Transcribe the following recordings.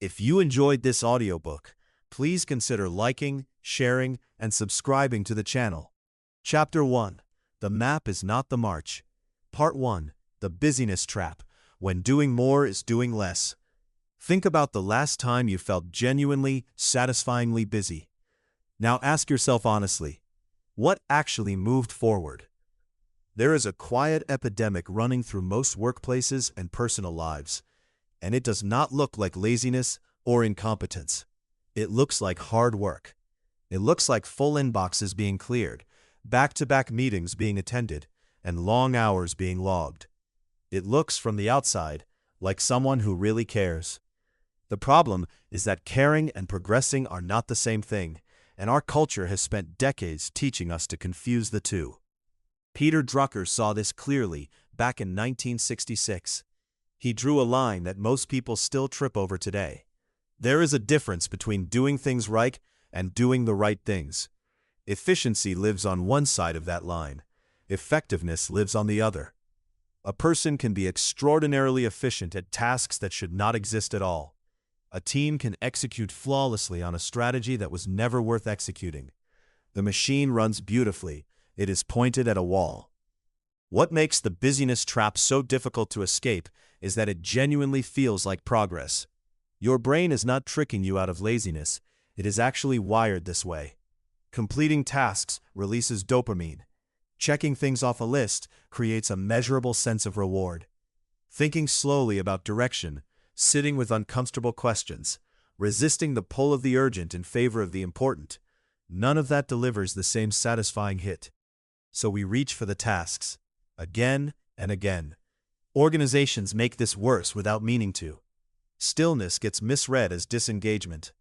If you enjoyed this audiobook, please consider liking, sharing, and subscribing to the channel. Chapter 1. The Map is Not the March. Part 1. The Busyness Trap. When doing more is doing less. Think about the last time you felt genuinely, satisfyingly busy. Now ask yourself honestly, what actually moved forward? There is a quiet epidemic running through most workplaces and personal lives, and it does not look like laziness or incompetence. It looks like hard work. It looks like full inboxes being cleared, back-to-back meetings being attended, and long hours being logged. It looks from the outside like someone who really cares. The problem is that caring and progressing are not the same thing, and our culture has spent decades teaching us to confuse the two. Peter Drucker saw this clearly back in 1966. He drew a line that most people still trip over today. There is a difference between doing things right and doing the right things. Efficiency lives on one side of that line. Effectiveness lives on the other. A person can be extraordinarily efficient at tasks that should not exist at all. A team can execute flawlessly on a strategy that was never worth executing. The machine runs beautifully. It is pointed at a wall. What makes the busyness trap so difficult to escape is that it genuinely feels like progress. Your brain is not tricking you out of laziness. It is actually wired this way. Completing tasks releases dopamine. Checking things off a list creates a measurable sense of reward. Thinking slowly about direction, sitting with uncomfortable questions, resisting the pull of the urgent in favor of the important, none of that delivers the same satisfying hit. So we reach for the tasks, again and again. Organizations make this worse without meaning to. Stillness gets misread as disengagement.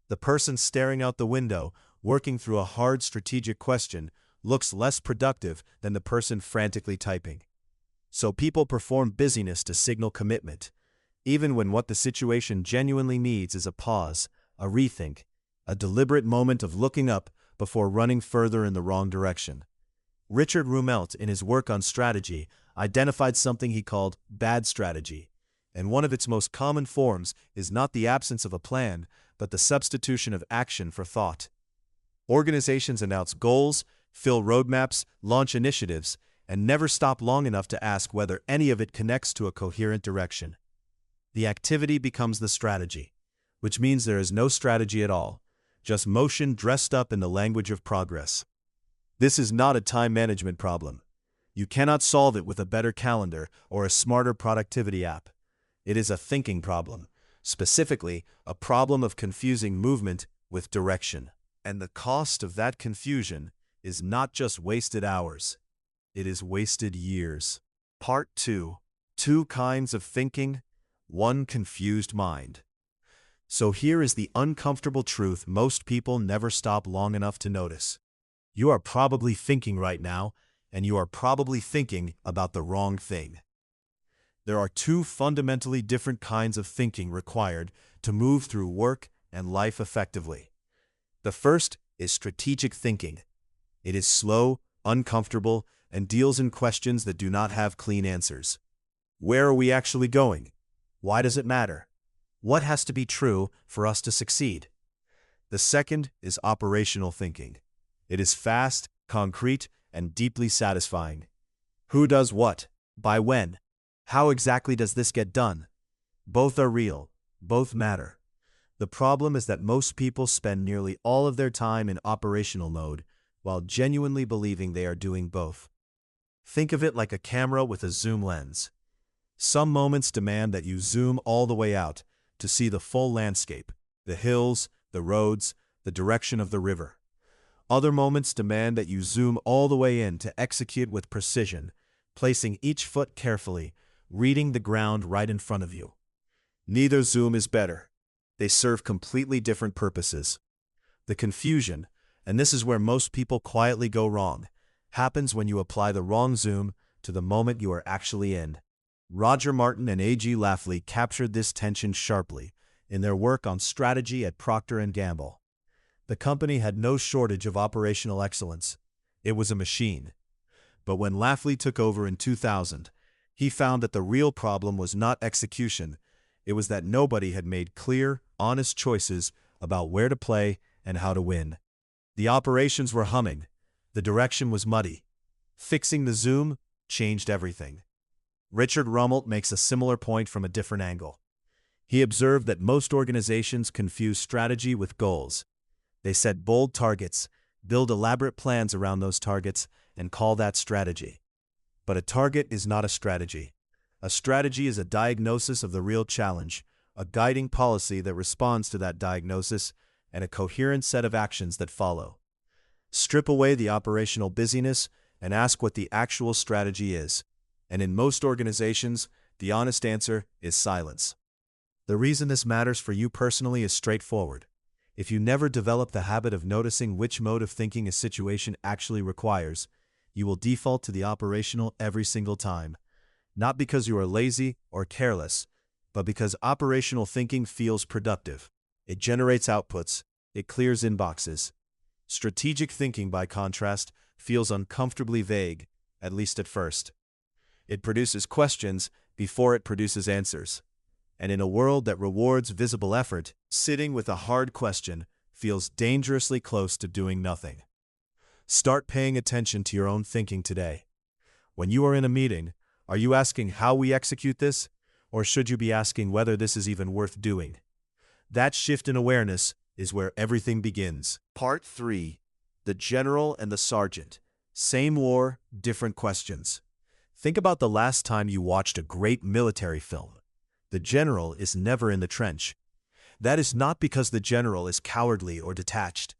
The person staring out the window, working through a hard strategic question, looks less productive than the person frantically typing. So people perform busyness to signal commitment, even when what the situation genuinely needs is a pause, a rethink, a deliberate moment of looking up before running further in the wrong direction. Richard Rumelt, in his work on strategy, identified something he called bad strategy, and one of its most common forms is not the absence of a plan, but the substitution of action for thought. Organizations announce goals, fill roadmaps, launch initiatives, and never stop long enough to ask whether any of it connects to a coherent direction. The activity becomes the strategy, which means there is no strategy at all, just motion dressed up in the language of progress. This is not a time management problem. You cannot solve it with a better calendar or a smarter productivity app. It is a thinking problem, specifically a problem of confusing movement with direction. And the cost of that confusion is not just wasted hours, it is wasted years. Part 2. Two kinds of thinking, one confused mind. So here is the uncomfortable truth most people never stop long enough to notice. You are probably thinking right now, and you are probably thinking about the wrong thing. There are two fundamentally different kinds of thinking required to move through work and life effectively. The first is strategic thinking. It is slow, uncomfortable, and deals in questions that do not have clean answers. Where are we actually going? Why does it matter? What has to be true for us to succeed? The second is operational thinking. It is fast, concrete, and deeply satisfying. Who does what? By when? How exactly does this get done? Both are real. Both matter. The problem is that most people spend nearly all of their time in operational mode while genuinely believing they are doing both. Think of it like a camera with a zoom lens. Some moments demand that you zoom all the way out to see the full landscape, the hills, the roads, the direction of the river. Other moments demand that you zoom all the way in to execute with precision, placing each foot carefully, reading the ground right in front of you. Neither zoom is better. They serve completely different purposes. The confusion, and this is where most people quietly go wrong, happens when you apply the wrong zoom to the moment you are actually in. Roger Martin and A.G. Lafley captured this tension sharply in their work on strategy at Procter & Gamble. The company had no shortage of operational excellence. It was a machine. But when Lafley took over in 2000, he found that the real problem was not execution, it was that nobody had made clear, honest choices about where to play and how to win. The operations were humming. The direction was muddy. Fixing the zoom changed everything. Richard Rummelt makes a similar point from a different angle. He observed that most organizations confuse strategy with goals. They set bold targets, build elaborate plans around those targets, and call that strategy. But a target is not a strategy. A strategy is a diagnosis of the real challenge, a guiding policy that responds to that diagnosis, and a coherent set of actions that follow. Strip away the operational busyness and ask what the actual strategy is. And in most organizations, the honest answer is silence. The reason this matters for you personally is straightforward. If you never develop the habit of noticing which mode of thinking a situation actually requires, you will default to the operational every single time. Not because you are lazy or careless, but because operational thinking feels productive. It generates outputs. It clears inboxes. Strategic thinking, by contrast, feels uncomfortably vague, at least at first. It produces questions before it produces answers. And in a world that rewards visible effort, sitting with a hard question feels dangerously close to doing nothing. Start paying attention to your own thinking today. When you are in a meeting, are you asking how we execute this, or should you be asking whether this is even worth doing? That shift in awareness is where everything begins. Part 3. The General and the Sergeant. Same war, different questions. Think about the last time you watched a great military film. The general is never in the trench. That is not because the general is cowardly or detached.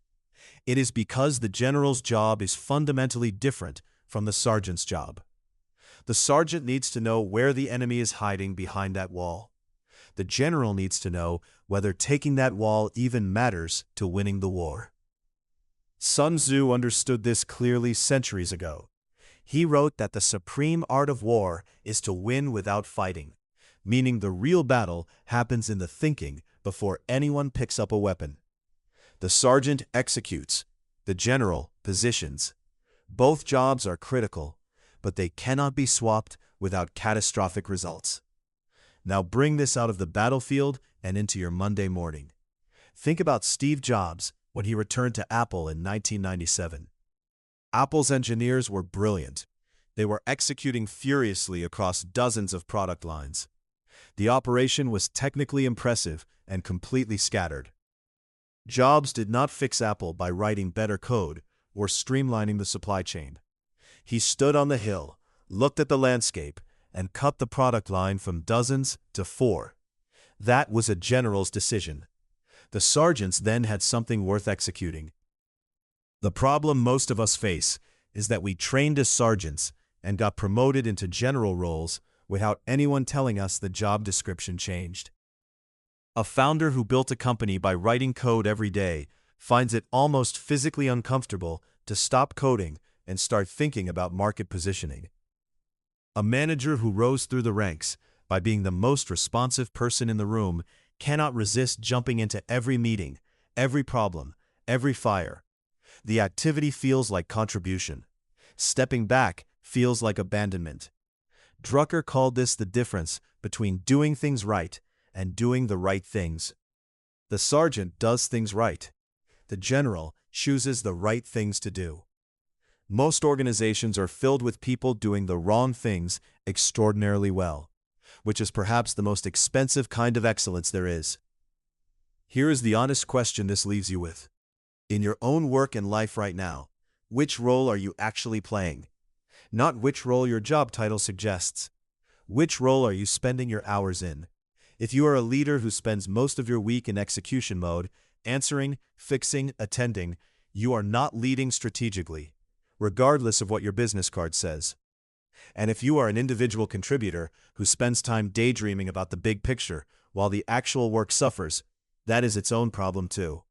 It is because the general's job is fundamentally different from the sergeant's job. The sergeant needs to know where the enemy is hiding behind that wall. The general needs to know whether taking that wall even matters to winning the war. Sun Tzu understood this clearly centuries ago. He wrote that the supreme art of war is to win without fighting, meaning the real battle happens in the thinking before anyone picks up a weapon. The sergeant executes, the general positions. Both jobs are critical, but they cannot be swapped without catastrophic results. Now bring this out of the battlefield and into your Monday morning. Think about Steve Jobs when he returned to Apple in 1997. Apple's engineers were brilliant. They were executing furiously across dozens of product lines. The operation was technically impressive and completely scattered. Jobs did not fix Apple by writing better code or streamlining the supply chain. He stood on the hill, looked at the landscape, and cut the product line from dozens to 4. That was a general's decision. The sergeants then had something worth executing. The problem most of us face is that we trained as sergeants and got promoted into general roles without anyone telling us the job description changed. A founder who built a company by writing code every day finds it almost physically uncomfortable to stop coding and start thinking about market positioning. A manager who rose through the ranks by being the most responsive person in the room cannot resist jumping into every meeting, every problem, every fire. The activity feels like contribution. Stepping back feels like abandonment. Drucker called this the difference between doing things right and doing the right things. The sergeant does things right. The general chooses the right things to do. Most organizations are filled with people doing the wrong things extraordinarily well, which is perhaps the most expensive kind of excellence there is. Here is the honest question this leaves you with. In your own work and life right now, which role are you actually playing? Not which role your job title suggests. Which role are you spending your hours in? If you are a leader who spends most of your week in execution mode, answering, fixing, attending, you are not leading strategically, regardless of what your business card says. And if you are an individual contributor who spends time daydreaming about the big picture while the actual work suffers, that is its own problem too.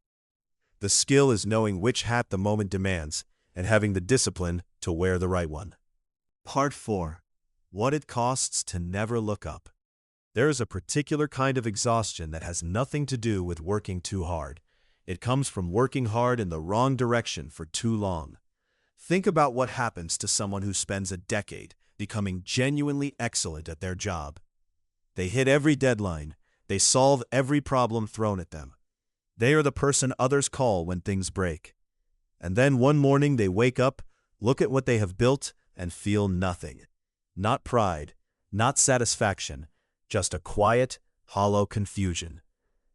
The skill is knowing which hat the moment demands and having the discipline to wear the right one. Part 4. What it costs to never look up. There is a particular kind of exhaustion that has nothing to do with working too hard. It comes from working hard in the wrong direction for too long. Think about what happens to someone who spends a decade becoming genuinely excellent at their job. They hit every deadline, They solve every problem thrown at them. They are the person others call when things break. And then one morning they wake up, look at what they have built, and feel nothing. Not pride, not satisfaction, just a quiet, hollow confusion.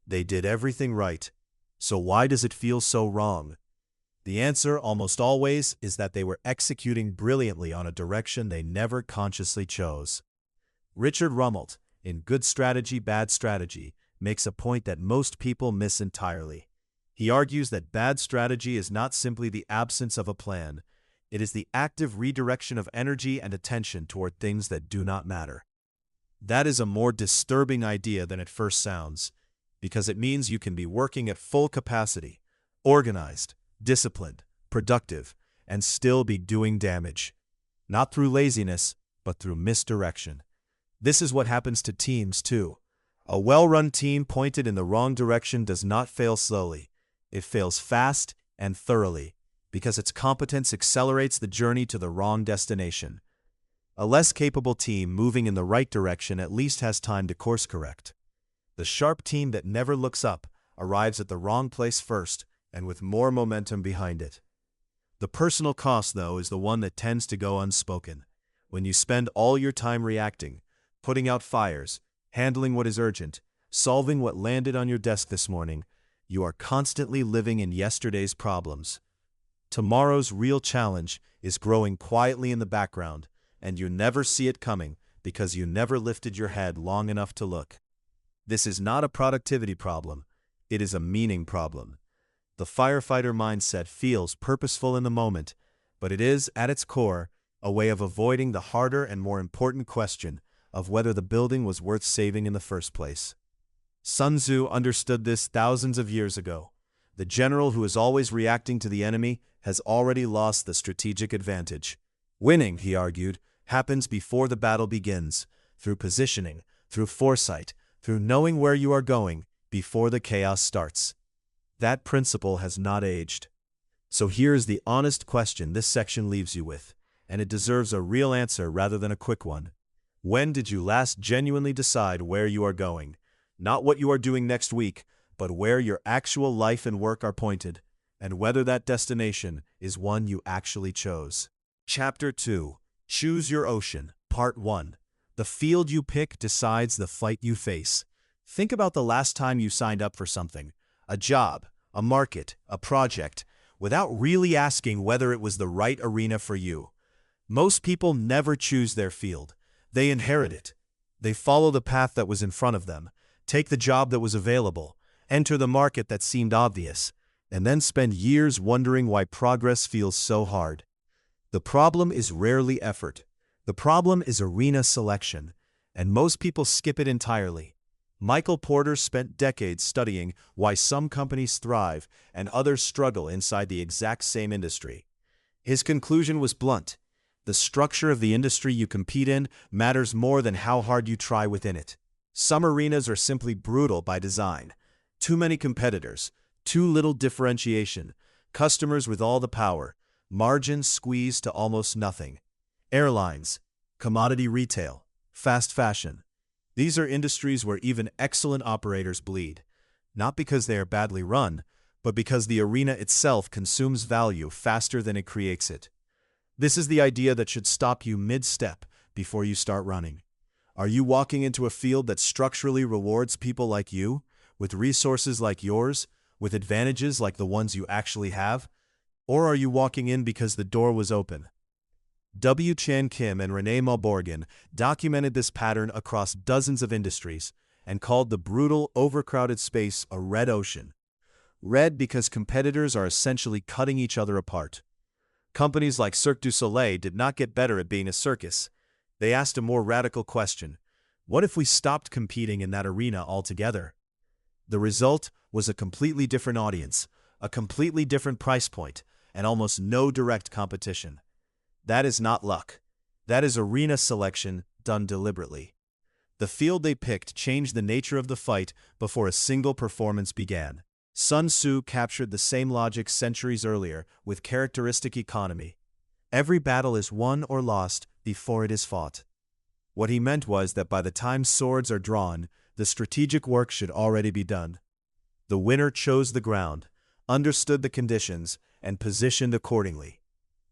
They did everything right, so why does it feel so wrong? The answer, almost always, is that they were executing brilliantly on a direction they never consciously chose. Richard Rummelt, in Good Strategy, Bad Strategy, makes a point that most people miss entirely. He argues that bad strategy is not simply the absence of a plan, it is the active redirection of energy and attention toward things that do not matter. That is a more disturbing idea than it first sounds, because it means you can be working at full capacity, organized, disciplined, productive, and still be doing damage. Not through laziness, but through misdirection. This is what happens to teams, too. A well-run team pointed in the wrong direction does not fail slowly. It fails fast and thoroughly, because its competence accelerates the journey to the wrong destination. A less capable team moving in the right direction at least has time to course correct. The sharp team that never looks up arrives at the wrong place first and with more momentum behind it. The personal cost, though, is the one that tends to go unspoken. When you spend all your time reacting, putting out fires, handling what is urgent, solving what landed on your desk this morning, you are constantly living in yesterday's problems. Tomorrow's real challenge is growing quietly in the background, and you never see it coming because you never lifted your head long enough to look. This is not a productivity problem, it is a meaning problem. The firefighter mindset feels purposeful in the moment, but it is, at its core, a way of avoiding the harder and more important question of whether the building was worth saving in the first place. Sun Tzu understood this thousands of years ago. The general who is always reacting to the enemy has already lost the strategic advantage. Winning, he argued, happens before the battle begins, through positioning, through foresight, through knowing where you are going before the chaos starts. That principle has not aged. So here's the honest question this section leaves you with, and it deserves a real answer rather than a quick one. When did you last genuinely decide where you are going? Not what you are doing next week, but where your actual life and work are pointed, and whether that destination is one you actually chose. Chapter 2. Choose Your Ocean, Part 1. The field you pick decides the fight you face. Think about the last time you signed up for something, a job, a market, a project, without really asking whether it was the right arena for you. Most people never choose their field. They inherit it. They follow the path that was in front of them, take the job that was available, enter the market that seemed obvious, and then spend years wondering why progress feels so hard. The problem is rarely effort. The problem is arena selection, and most people skip it entirely. Michael Porter spent decades studying why some companies thrive and others struggle inside the exact same industry. His conclusion was blunt. The structure of the industry you compete in matters more than how hard you try within it. Some arenas are simply brutal by design. Too many competitors, too little differentiation, customers with all the power, margins squeezed to almost nothing. Airlines, commodity retail, fast fashion. These are industries where even excellent operators bleed, not because they are badly run, but because the arena itself consumes value faster than it creates it. This is the idea that should stop you mid-step before you start running. Are you walking into a field that structurally rewards people like you, with resources like yours, with advantages like the ones you actually have? Or are you walking in because the door was open? W. Chan Kim and Renee Malborgan documented this pattern across dozens of industries and called the brutal, overcrowded space a red ocean. Red because competitors are essentially cutting each other apart. Companies like Cirque du Soleil did not get better at being a circus. They asked a more radical question. What if we stopped competing in that arena altogether? The result was a completely different audience, a completely different price point, and almost no direct competition. That is not luck. That is arena selection done deliberately. The field they picked changed the nature of the fight before a single performance began. Sun Tzu captured the same logic centuries earlier with characteristic economy. Every battle is won or lost before it is fought. What he meant was that by the time swords are drawn, the strategic work should already be done. The winner chose the ground, understood the conditions, and positioned accordingly.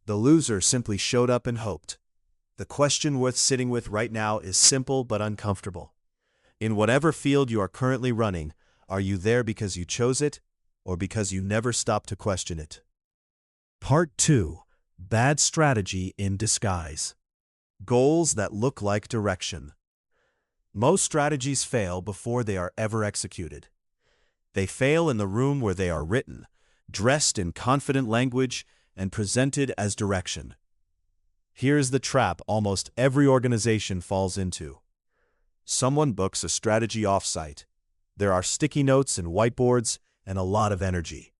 The loser simply showed up and hoped. The question worth sitting with right now is simple but uncomfortable. In whatever field you are currently running, are you there because you chose it, or because you never stopped to question it? Part 2. Bad strategy in disguise. Goals that look like direction. Most strategies fail before they are ever executed. They fail in the room where they are written, dressed in confident language, and presented as direction. Here's the trap almost every organization falls into. Someone books a strategy offsite. There are sticky notes and whiteboards and a lot of energy.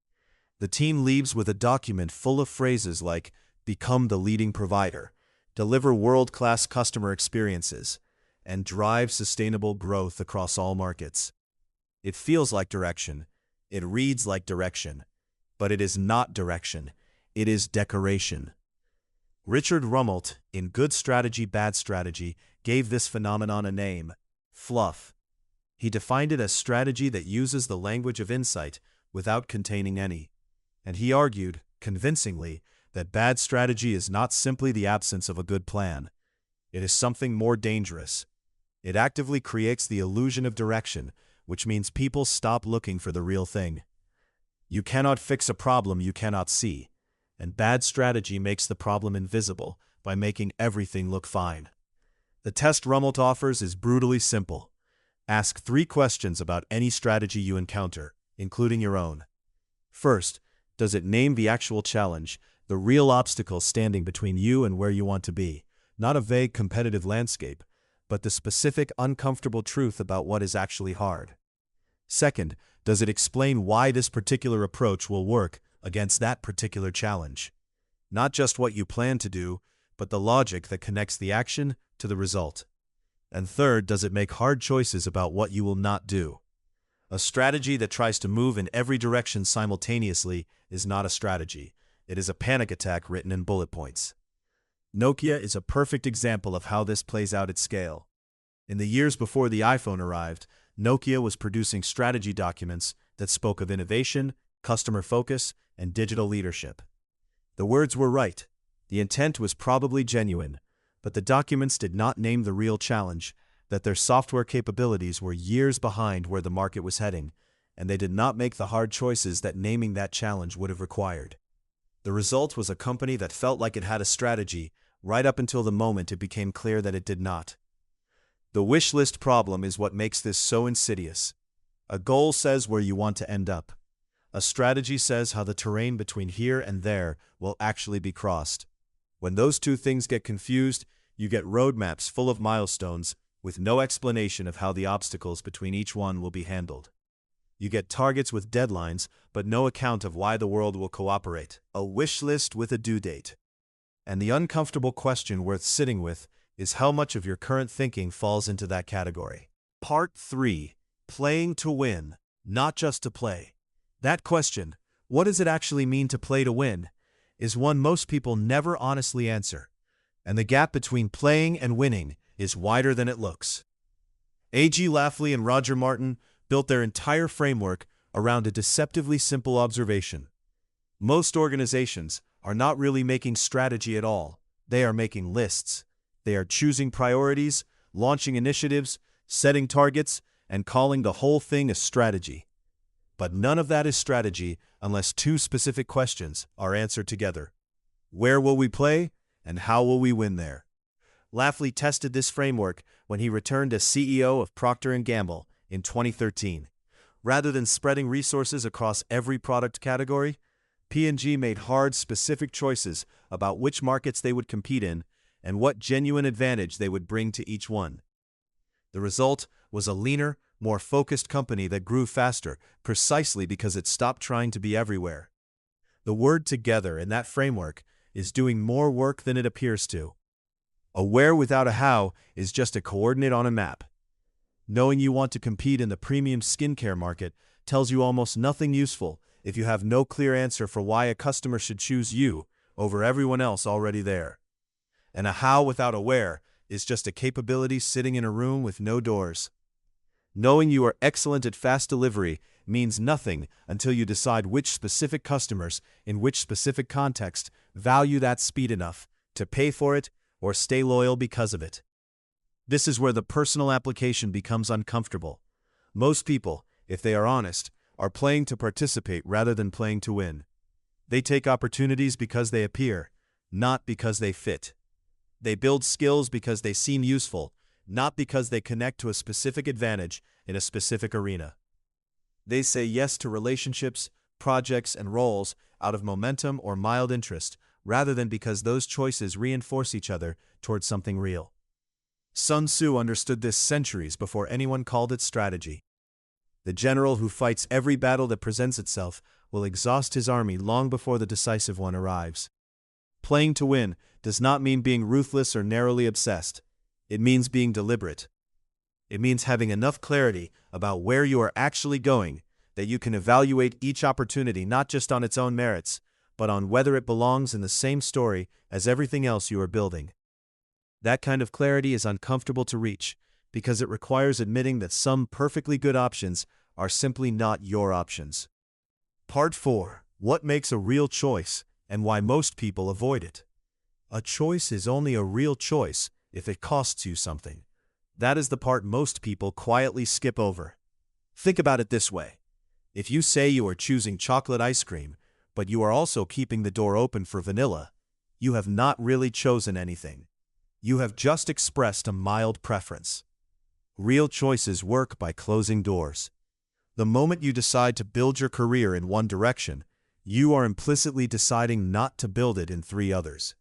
The team leaves with a document full of phrases like, become the leading provider, deliver world-class customer experiences, and drive sustainable growth across all markets. It feels like direction, it reads like direction, but it is not direction, it is decoration. Richard Rummelt, in Good Strategy, Bad Strategy, gave this phenomenon a name: fluff. He defined it as strategy that uses the language of insight without containing any. And he argued, convincingly, that bad strategy is not simply the absence of a good plan. It is something more dangerous. It actively creates the illusion of direction, which means people stop looking for the real thing. You cannot fix a problem you cannot see, and bad strategy makes the problem invisible by making everything look fine. The test Rummelt offers is brutally simple. Ask 3 questions about any strategy you encounter, including your own. First, does it name the actual challenge, the real obstacle standing between you and where you want to be, not a vague competitive landscape, but the specific uncomfortable truth about what is actually hard? Second, does it explain why this particular approach will work against that particular challenge? Not just what you plan to do, but the logic that connects the action to the result. And third, does it make hard choices about what you will not do? A strategy that tries to move in every direction simultaneously is not a strategy. It is a panic attack written in bullet points. Nokia is a perfect example of how this plays out at scale. In the years before the iPhone arrived, Nokia was producing strategy documents that spoke of innovation, customer focus, and digital leadership. The words were right. The intent was probably genuine, but the documents did not name the real challenge, that their software capabilities were years behind where the market was heading, and they did not make the hard choices that naming that challenge would have required. The result was a company that felt like it had a strategy right up until the moment it became clear that it did not. The wish list problem is what makes this so insidious. A goal says where you want to end up. A strategy says how the terrain between here and there will actually be crossed. When those two things get confused, you get roadmaps full of milestones with no explanation of how the obstacles between each one will be handled. You get targets with deadlines, but no account of why the world will cooperate. A wish list with a due date. And the uncomfortable question worth sitting with is how much of your current thinking falls into that category. Part 3. Playing to win, not just to play. That question, what does it actually mean to play to win, is one most people never honestly answer. And the gap between playing and winning is wider than it looks. A.G. Lafley and Roger Martin built their entire framework around a deceptively simple observation. Most organizations are not really making strategy at all. They are making lists. They are choosing priorities, launching initiatives, setting targets, and calling the whole thing a strategy. But none of that is strategy unless 2 specific questions are answered together. Where will we play, and how will we win there? Lafley tested this framework when he returned as CEO of Procter & Gamble in 2013. Rather than spreading resources across every product category, P&G made hard, specific choices about which markets they would compete in and what genuine advantage they would bring to each one. The result was a leaner, more focused company that grew faster, precisely because it stopped trying to be everywhere. The word together in that framework is doing more work than it appears to. A where without a how is just a coordinate on a map. Knowing you want to compete in the premium skincare market tells you almost nothing useful if you have no clear answer for why a customer should choose you over everyone else already there. And a how without a where is just a capability sitting in a room with no doors. Knowing you are excellent at fast delivery means nothing until you decide which specific customers, in which specific context, value that speed enough to pay for it or stay loyal because of it. This is where the personal application becomes uncomfortable. Most people, if they are honest, are playing to participate rather than playing to win. They take opportunities because they appear, not because they fit. They build skills because they seem useful, not because they connect to a specific advantage in a specific arena. They say yes to relationships, projects, and roles out of momentum or mild interest, rather than because those choices reinforce each other towards something real. Sun Tzu understood this centuries before anyone called it strategy. The general who fights every battle that presents itself will exhaust his army long before the decisive one arrives. Playing to win does not mean being ruthless or narrowly obsessed. It means being deliberate. It means having enough clarity about where you are actually going that you can evaluate each opportunity not just on its own merits, but on whether it belongs in the same story as everything else you are building. That kind of clarity is uncomfortable to reach because it requires admitting that some perfectly good options are simply not your options. Part 4. What makes a real choice and why most people avoid it. A choice is only a real choice if it costs you something. That is the part most people quietly skip over. Think about it this way. If you say you are choosing chocolate ice cream, but you are also keeping the door open for vanilla, you have not really chosen anything. You have just expressed a mild preference. Real choices work by closing doors. The moment you decide to build your career in one direction, you are implicitly deciding not to build it in 3 others.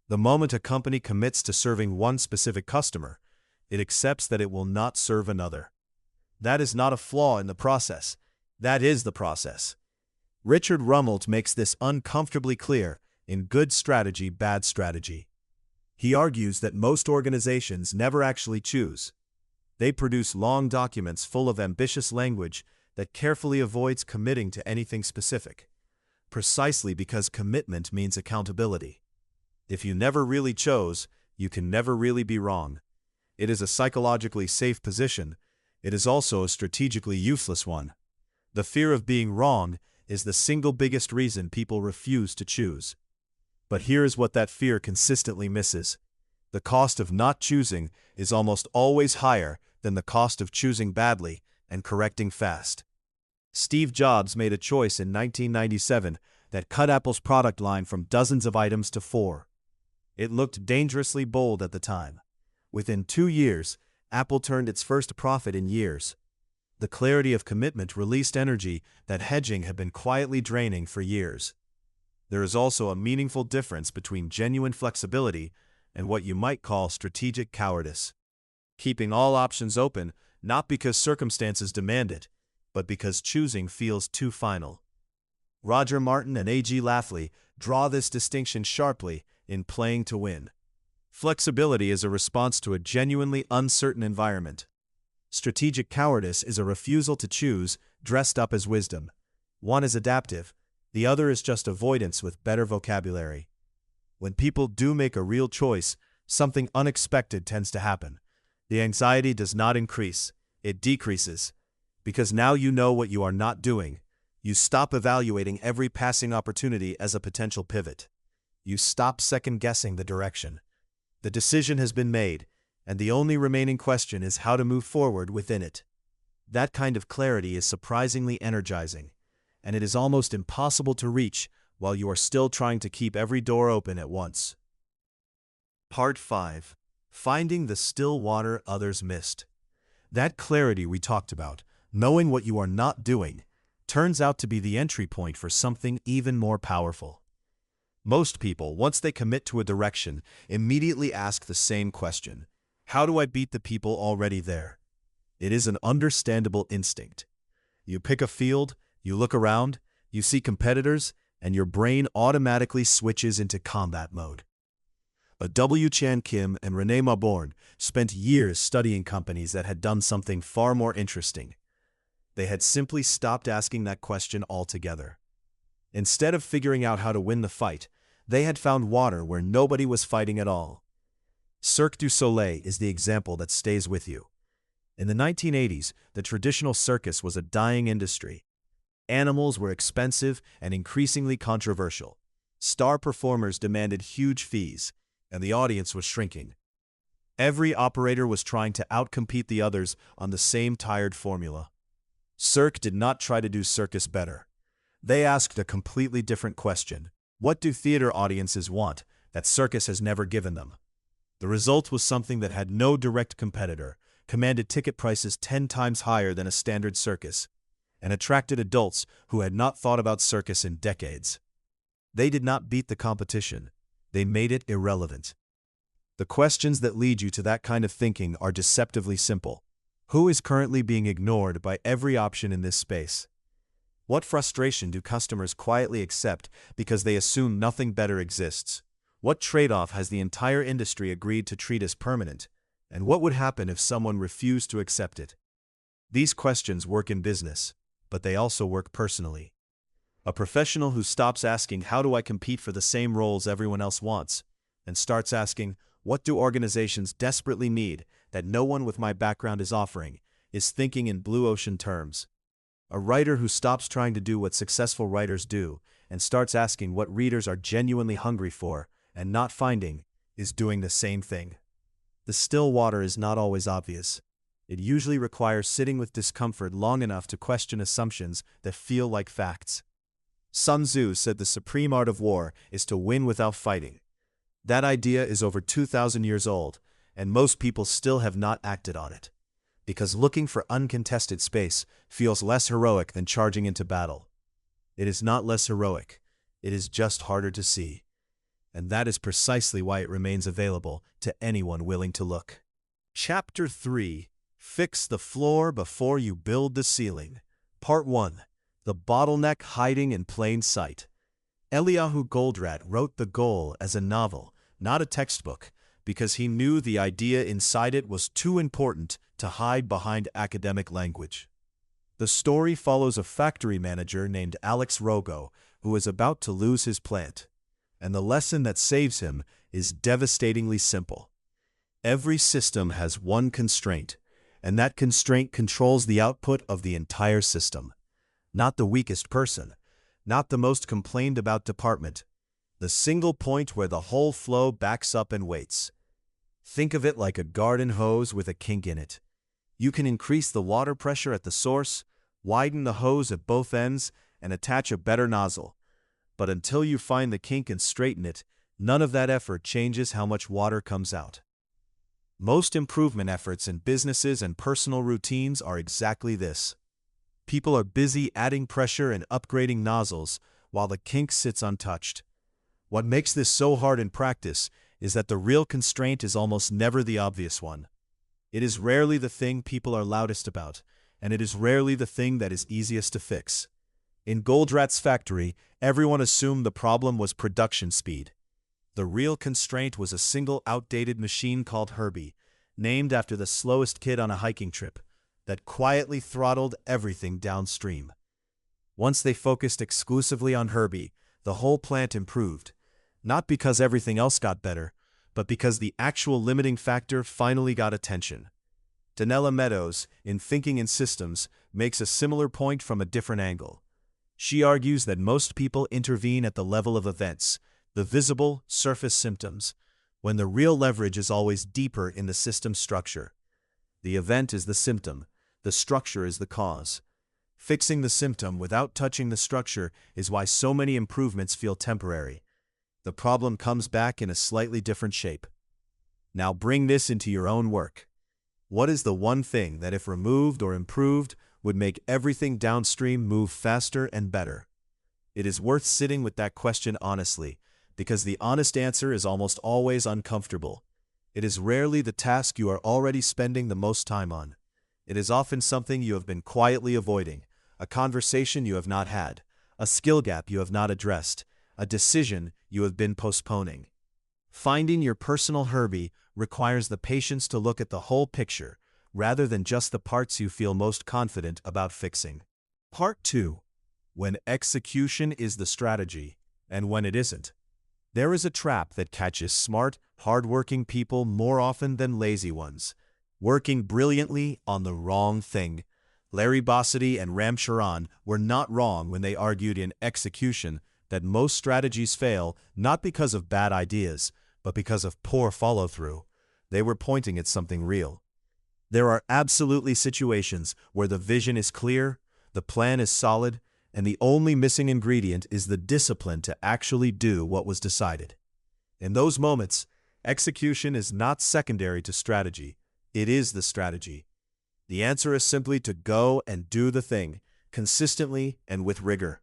The moment a company commits to serving one specific customer, it accepts that it will not serve another. That is not a flaw in the process. That is the process. Richard Rumelt makes this uncomfortably clear in Good Strategy, Bad Strategy. He argues that most organizations never actually choose. They produce long documents full of ambitious language that carefully avoids committing to anything specific, precisely because commitment means accountability. If you never really chose, you can never really be wrong. It is a psychologically safe position. It is also a strategically useless one. The fear of being wrong is the single biggest reason people refuse to choose. But here is what that fear consistently misses. The cost of not choosing is almost always higher than the cost of choosing badly and correcting fast. Steve Jobs made a choice in 1997 that cut Apple's product line from dozens of items to 4. It looked dangerously bold at the time. Within 2 years, Apple turned its first profit in years. The clarity of commitment released energy that hedging had been quietly draining for years. There is also a meaningful difference between genuine flexibility and what you might call strategic cowardice. Keeping all options open, not because circumstances demand it, but because choosing feels too final. Roger Martin and A.G. Lafley draw this distinction sharply in Playing to Win. Flexibility is a response to a genuinely uncertain environment. Strategic cowardice is a refusal to choose, dressed up as wisdom. One is adaptive, the other is just avoidance with better vocabulary. When people do make a real choice, something unexpected tends to happen. The anxiety does not increase, it decreases. Because now you know what you are not doing. You stop evaluating every passing opportunity as a potential pivot. You stop second-guessing the direction. The decision has been made, and the only remaining question is how to move forward within it. That kind of clarity is surprisingly energizing, and it is almost impossible to reach while you are still trying to keep every door open at once. Part 5. Finding the still water others missed. That clarity we talked about, knowing what you are not doing, turns out to be the entry point for something even more powerful. Most people, once they commit to a direction, immediately ask the same question: how do I beat the people already there? It is an understandable instinct. You pick a field, you look around, you see competitors, and your brain automatically switches into combat mode. W. Chan Kim and Rene Mauborgne spent years studying companies that had done something far more interesting. They had simply stopped asking that question altogether. Instead of figuring out how to win the fight, they had found water where nobody was fighting at all. Cirque du Soleil is the example that stays with you. In the 1980s, the traditional circus was a dying industry. Animals were expensive and increasingly controversial. Star performers demanded huge fees, and the audience was shrinking. Every operator was trying to outcompete the others on the same tired formula. Cirque did not try to do circus better. They asked a completely different question. What do theater audiences want that circus has never given them? The result was something that had no direct competitor, commanded ticket prices 10 times higher than a standard circus, and attracted adults who had not thought about circus in decades. They did not beat the competition. They made it irrelevant. The questions that lead you to that kind of thinking are deceptively simple. Who is currently being ignored by every option in this space? What frustration do customers quietly accept because they assume nothing better exists? What trade-off has the entire industry agreed to treat as permanent? And what would happen if someone refused to accept it? These questions work in business, but they also work personally. A professional who stops asking, how do I compete for the same roles everyone else wants, and starts asking, what do organizations desperately need that no one with my background is offering, is thinking in blue ocean terms. A writer who stops trying to do what successful writers do and starts asking what readers are genuinely hungry for and not finding, is doing the same thing. The still water is not always obvious. It usually requires sitting with discomfort long enough to question assumptions that feel like facts. Sun Tzu said the supreme art of war is to win without fighting. That idea is over 2,000 years old, and most people still have not acted on it. Because looking for uncontested space feels less heroic than charging into battle. It is not less heroic, it is just harder to see. And that is precisely why it remains available to anyone willing to look. Chapter 3: Fix the floor before you build the ceiling. Part 1: The bottleneck hiding in plain sight. Eliyahu Goldratt wrote The Goal as a novel, not a textbook, because he knew the idea inside it was too important to hide behind academic language. The story follows a factory manager named Alex Rogo who is about to lose his plant. And the lesson that saves him is devastatingly simple. Every system has one constraint, and that constraint controls the output of the entire system. Not the weakest person, not the most complained about department, the single point where the whole flow backs up and waits. Think of it like a garden hose with a kink in it. You can increase the water pressure at the source, widen the hose at both ends, and attach a better nozzle. But until you find the kink and straighten it, none of that effort changes how much water comes out. Most improvement efforts in businesses and personal routines are exactly this. People are busy adding pressure and upgrading nozzles while the kink sits untouched. What makes this so hard in practice is that the real constraint is almost never the obvious one. It is rarely the thing people are loudest about, and it is rarely the thing that is easiest to fix. In Goldratt's factory, everyone assumed the problem was production speed. The real constraint was a single outdated machine called Herbie, named after the slowest kid on a hiking trip, that quietly throttled everything downstream. Once they focused exclusively on Herbie, the whole plant improved, not because everything else got better, but because the actual limiting factor finally got attention. Donella Meadows, in Thinking in Systems, makes a similar point from a different angle. She argues that most people intervene at the level of events, the visible, surface symptoms, when the real leverage is always deeper in the system structure. The event is the symptom, the structure is the cause. Fixing the symptom without touching the structure is why so many improvements feel temporary. The problem comes back in a slightly different shape. Now bring this into your own work. What is the one thing that, if removed or improved, would make everything downstream move faster and better? It is worth sitting with that question honestly, because the honest answer is almost always uncomfortable. It is rarely the task you are already spending the most time on. It is often something you have been quietly avoiding, a conversation you have not had, a skill gap you have not addressed, a decision you have been postponing. Finding your personal Herbie requires the patience to look at the whole picture, rather than just the parts you feel most confident about fixing. Part 2: When execution is the strategy, and when it isn't. There is a trap that catches smart, hard-working people more often than lazy ones. working brilliantly on the wrong thing. Larry Bossidy and Ram Charan were not wrong when they argued in Execution that most strategies fail not because of bad ideas, but because of poor follow-through. They were pointing at something real. There are absolutely situations where the vision is clear, the plan is solid, and the only missing ingredient is the discipline to actually do what was decided. In those moments, execution is not secondary to strategy. It is the strategy. The answer is simply to go and do the thing, consistently and with rigor.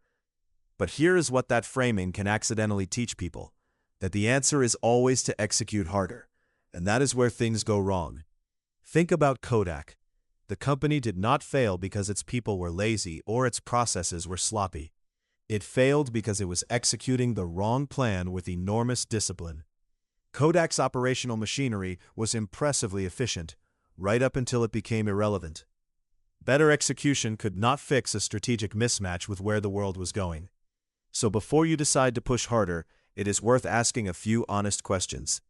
But here is what that framing can accidentally teach people, that the answer is always to execute harder, and that is where things go wrong. Think about Kodak. The company did not fail because its people were lazy or its processes were sloppy. It failed because it was executing the wrong plan with enormous discipline. Kodak's operational machinery was impressively efficient, right up until it became irrelevant. Better execution could not fix a strategic mismatch with where the world was going. So before you decide to push harder, it is worth asking a few honest questions.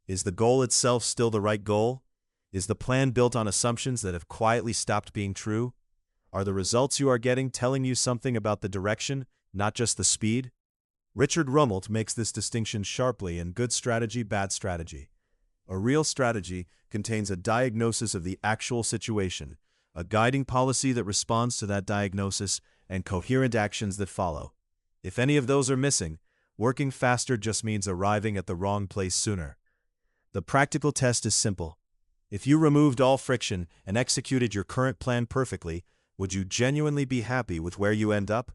Is the goal itself still the right goal? Is the plan built on assumptions that have quietly stopped being true? Are the results you are getting telling you something about the direction, not just the speed? Richard Rummelt makes this distinction sharply in Good Strategy, Bad Strategy. A real strategy contains a diagnosis of the actual situation, a guiding policy that responds to that diagnosis, and coherent actions that follow. If any of those are missing, working faster just means arriving at the wrong place sooner. The practical test is simple. If you removed all friction and executed your current plan perfectly, would you genuinely be happy with where you end up?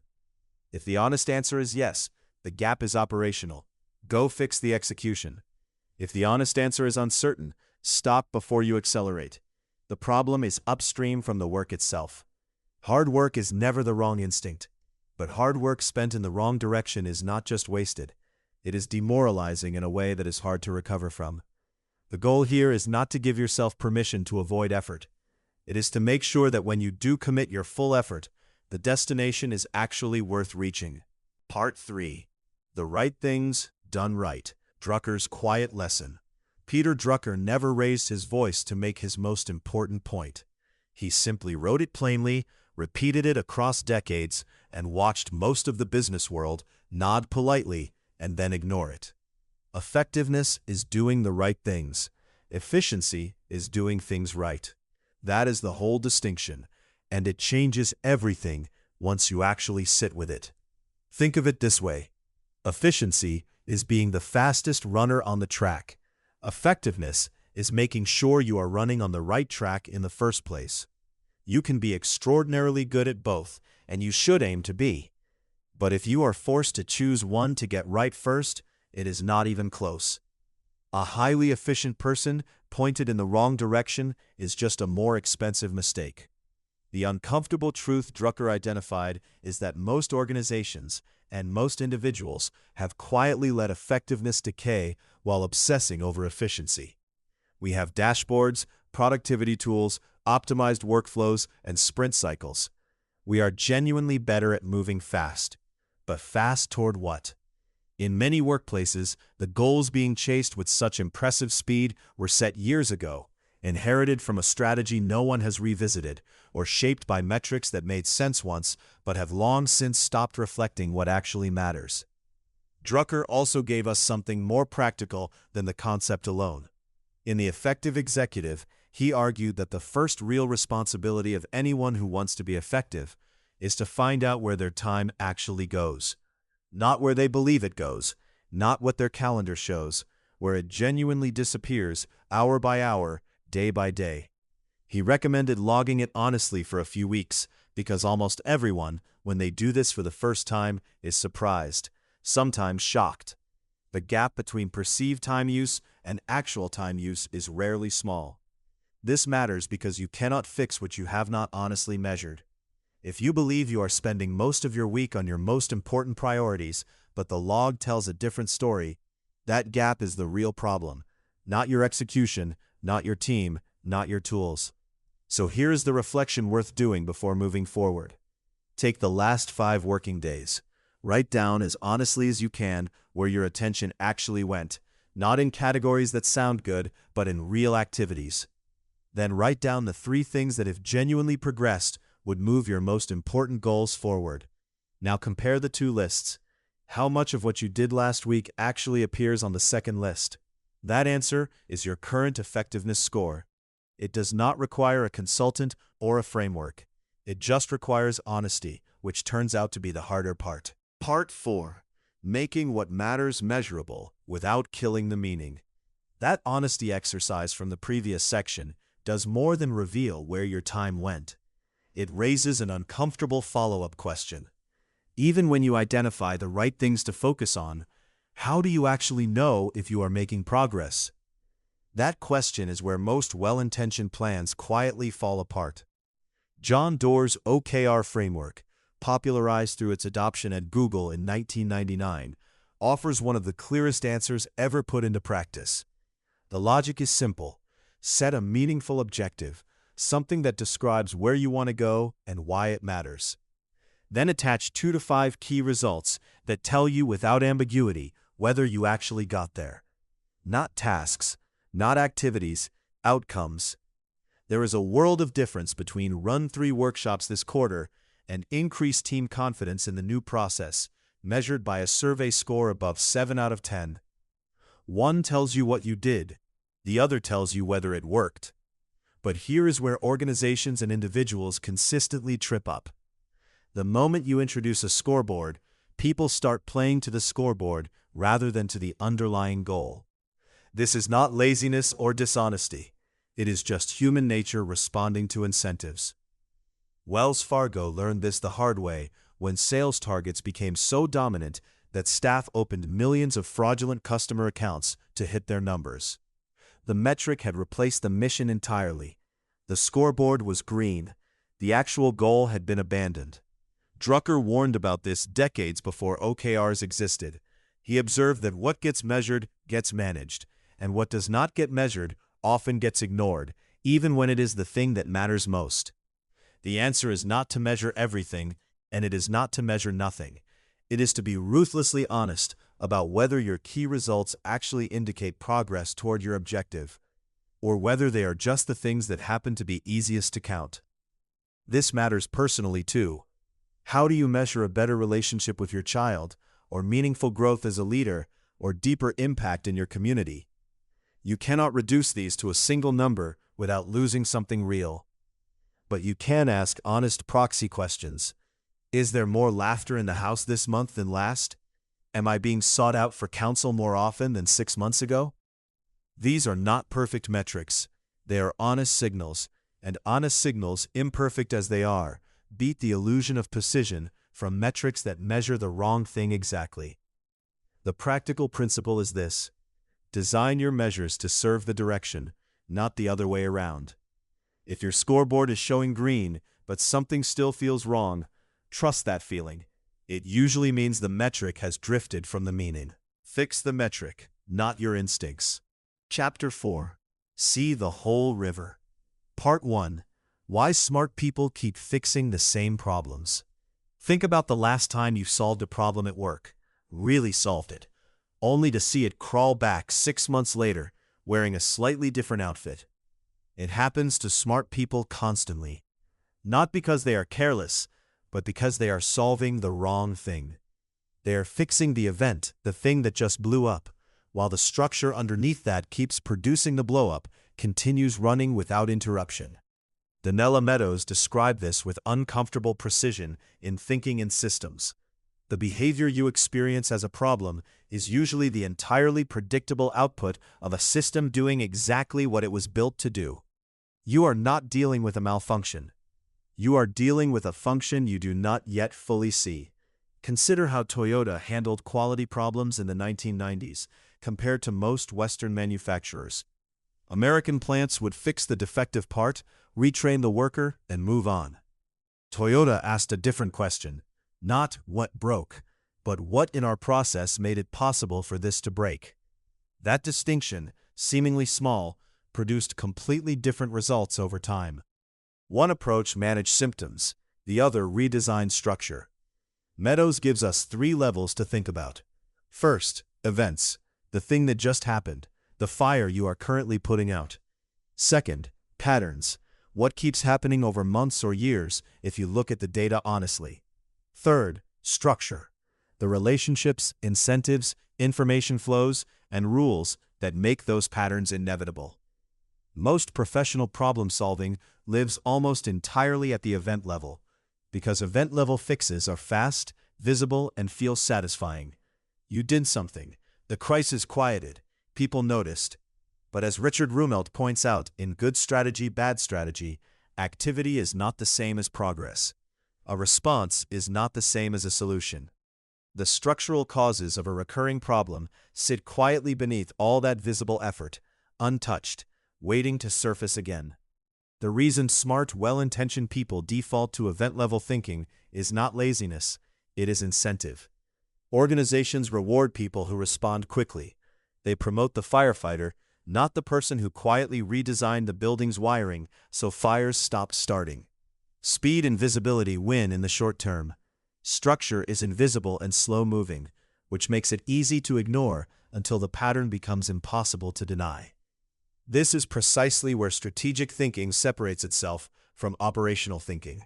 If the honest answer is yes, the gap is operational. Go fix the execution. If the honest answer is uncertain, stop before you accelerate. The problem is upstream from the work itself. Hard work is never the wrong instinct, but hard work spent in the wrong direction is not just wasted. It is demoralizing in a way that is hard to recover from. The goal here is not to give yourself permission to avoid effort. It is to make sure that when you do commit your full effort, the destination is actually worth reaching. Part 3. The Right Things Done Right. Drucker's Quiet Lesson. Peter Drucker never raised his voice to make his most important point. He simply wrote it plainly, repeated it across decades, and watched most of the business world nod politely and then ignore it. Effectiveness is doing the right things. Efficiency is doing things right. That is the whole distinction, and it changes everything once you actually sit with it. Think of it this way. Efficiency is being the fastest runner on the track. Effectiveness is making sure you are running on the right track in the first place. You can be extraordinarily good at both, and you should aim to be. But if you are forced to choose one to get right first, it is not even close. A highly efficient person pointed in the wrong direction is just a more expensive mistake. The uncomfortable truth Drucker identified is that most organizations and most individuals have quietly let effectiveness decay while obsessing over efficiency. We have dashboards, productivity tools, optimized workflows, and sprint cycles. We are genuinely better at moving fast. But fast toward what? In many workplaces, the goals being chased with such impressive speed were set years ago, inherited from a strategy no one has revisited, or shaped by metrics that made sense once but have long since stopped reflecting what actually matters. Drucker also gave us something more practical than the concept alone. In The Effective Executive, he argued that the first real responsibility of anyone who wants to be effective is to find out where their time actually goes. Not where they believe it goes, not what their calendar shows, where it genuinely disappears hour by hour, day by day. He recommended logging it honestly for a few weeks because almost everyone, when they do this for the first time, is surprised, sometimes shocked. The gap between perceived time use and actual time use is rarely small. This matters because you cannot fix what you have not honestly measured. If you believe you are spending most of your week on your most important priorities, but the log tells a different story, that gap is the real problem, not your execution, not your team, not your tools. So here is the reflection worth doing before moving forward. Take the last 5 working days. Write down as honestly as you can where your attention actually went, not in categories that sound good, but in real activities. Then write down the 3 things that, if genuinely progressed, would move your most important goals forward. Now compare the 2 lists. How much of what you did last week actually appears on the second list? That answer is your current effectiveness score. It does not require a consultant or a framework. It just requires honesty, which turns out to be the harder part. Part 4. Making what matters measurable without killing the meaning. That honesty exercise from the previous section does more than reveal where your time went. It raises an uncomfortable follow-up question. Even when you identify the right things to focus on, how do you actually know if you are making progress? That question is where most well-intentioned plans quietly fall apart. John Doerr's OKR framework, popularized through its adoption at Google in 1999, offers one of the clearest answers ever put into practice. The logic is simple. Set a meaningful objective, something that describes where you want to go and why it matters. Then attach 2 to 5 key results that tell you without ambiguity whether you actually got there. Not tasks, not activities, outcomes. There is a world of difference between run 3 workshops this quarter and increase team confidence in the new process, measured by a survey score above 7 out of 10. One tells you what you did, the other tells you whether it worked. But here is where organizations and individuals consistently trip up. The moment you introduce a scoreboard, people start playing to the scoreboard rather than to the underlying goal. This is not laziness or dishonesty. It is just human nature responding to incentives. Wells Fargo learned this the hard way when sales targets became so dominant that staff opened millions of fraudulent customer accounts to hit their numbers. The metric had replaced the mission entirely. The scoreboard was green. The actual goal had been abandoned. Drucker warned about this decades before OKRs existed. He observed that what gets measured gets managed, and what does not get measured often gets ignored, even when it is the thing that matters most. The answer is not to measure everything, and it is not to measure nothing. It is to be ruthlessly honest about whether your key results actually indicate progress toward your objective, or whether they are just the things that happen to be easiest to count. This matters personally too. How do you measure a better relationship with your child, or meaningful growth as a leader, or deeper impact in your community? You cannot reduce these to a single number without losing something real. But you can ask honest proxy questions. Is there more laughter in the house this month than last? Am I being sought out for counsel more often than 6 months ago? These are not perfect metrics. They are honest signals, and honest signals, imperfect as they are, beat the illusion of precision from metrics that measure the wrong thing exactly. The practical principle is this: design your measures to serve the direction, not the other way around. If your scoreboard is showing green, but something still feels wrong, trust that feeling. It usually means the metric has drifted from the meaning. Fix the metric, not your instincts. Chapter 4. See the whole river. Part 1. Why smart people keep fixing the same problems. Think about the last time you solved a problem at work, really solved it, only to see it crawl back 6 months later, wearing a slightly different outfit. It happens to smart people constantly. Not because they are careless, but because they are solving the wrong thing. They are fixing the event, the thing that just blew up, while the structure underneath that keeps producing the blow-up, continues running without interruption. Donella Meadows described this with uncomfortable precision in Thinking in Systems. The behavior you experience as a problem is usually the entirely predictable output of a system doing exactly what it was built to do. You are not dealing with a malfunction. You are dealing with a function you do not yet fully see. Consider how Toyota handled quality problems in the 1990s compared to most Western manufacturers. American plants would fix the defective part, retrain the worker, and move on. Toyota asked a different question, not what broke, but what in our process made it possible for this to break. That distinction, seemingly small, produced completely different results over time. One approach managed symptoms, the other redesigned structure. Meadows gives us 3 levels to think about. First, events, the thing that just happened, the fire you are currently putting out. Second, Patterns. What keeps happening over months or years if you look at the data honestly. Third, structure. The relationships, incentives, information flows, and rules that make those patterns inevitable. Most professional problem solving lives almost entirely at the event level, because event level fixes are fast, visible, and feel satisfying. You did something, the crisis quieted, people noticed. But as Richard Rumelt points out in Good Strategy, Bad Strategy, activity is not the same as progress. A response is not the same as a solution. The structural causes of a recurring problem sit quietly beneath all that visible effort, untouched, waiting to surface again. The reason smart, well-intentioned people default to event-level thinking is not laziness, it is incentive. Organizations reward people who respond quickly. They promote the firefighter, not the person who quietly redesigned the building's wiring so fires stopped starting. Speed and visibility win in the short term. Structure is invisible and slow-moving, which makes it easy to ignore until the pattern becomes impossible to deny. This is precisely where strategic thinking separates itself from operational thinking.